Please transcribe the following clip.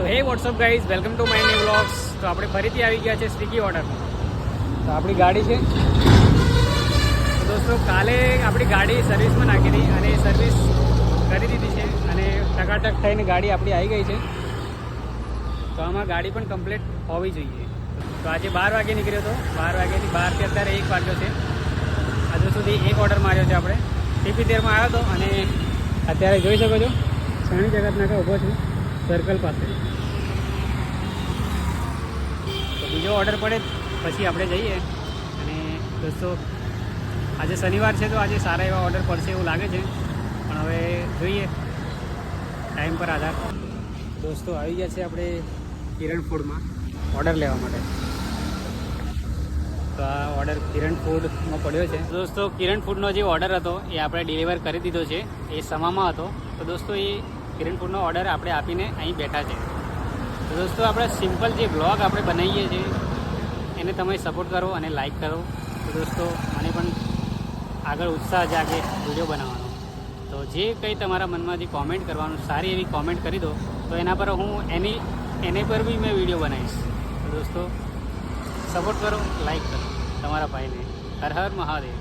તો હે WhatsApp guys, welcome to my new vlogs. તો આપણે ફરીથી આવી ગયા છે સ્વિગી ઓર્ડર. તો આપણી ગાડી છે. તો દોસ્તો કાલે આપણી ગાડી સર્વિસમાં નાખી હતી અને સર્વિસ કરી દીધી છે અને ટકાટક થઈને ગાડી આપણી આવી ગઈ છે. તો આમાં ગાડી પણ કમ્પ્લીટ હોવી જોઈએ. તો આજે 12 વાગે નીકળ્યો હતો. 12 વાગ્યાની 12થી અત્યારે 1 વાગ્યો છે. હજુ સુધી એક ઓર્ડર માર્યો છે આપણે. TP13માં આવ્યો હતો અને અત્યારે જોઈ શકો છો શણી જગતનાકા ઊભો છું સર્કલ પાસે. તો બીજો ઓર્ડર પડે પછી આપણે જઈએ. અને દોસ્તો આજે શનિવાર છે તો આજે સારા એવા ઓર્ડર પડશે એવું લાગે છે, પણ હવે જોઈએ ટાઈમ પર આધાર. દોસ્તો આવી ગયા છે આપણે કિરણ ફૂડમાં ઓર્ડર લેવા માટે. તો આ ઓર્ડર કિરણ ફૂડમાં પડ્યો છે. દોસ્તો કિરણ ફૂડનો જે ઓર્ડર હતો એ આપણે ડિલિવર કરી દીધો છે. એ સમામાં હતો. તો દોસ્તો એ કિરણ ફૂડનો ઓર્ડર આપણે આપીને અહીં બેઠા છે. તો દોસ્તો આપણે સિમ્પલ જે બ્લોગ આપણે બનાવીએ છીએ એને તમે સપોર્ટ કરો અને લાઈક કરો. તો દોસ્તો મને પણ આગળ ઉત્સાહ જાગે વિડીયો બનાવવાનો. તો જે કંઈ તમારા મનમાંથી કોમેન્ટ કરવાનું, સારી એવી કોમેન્ટ કરી દો તો એના પર હું એને પર બી મેં વિડીયો બનાવીશ. તો દોસ્તો સપોર્ટ કરો, લાઈક કરો તમારા ભાઈને. હર હર મહાદેવ.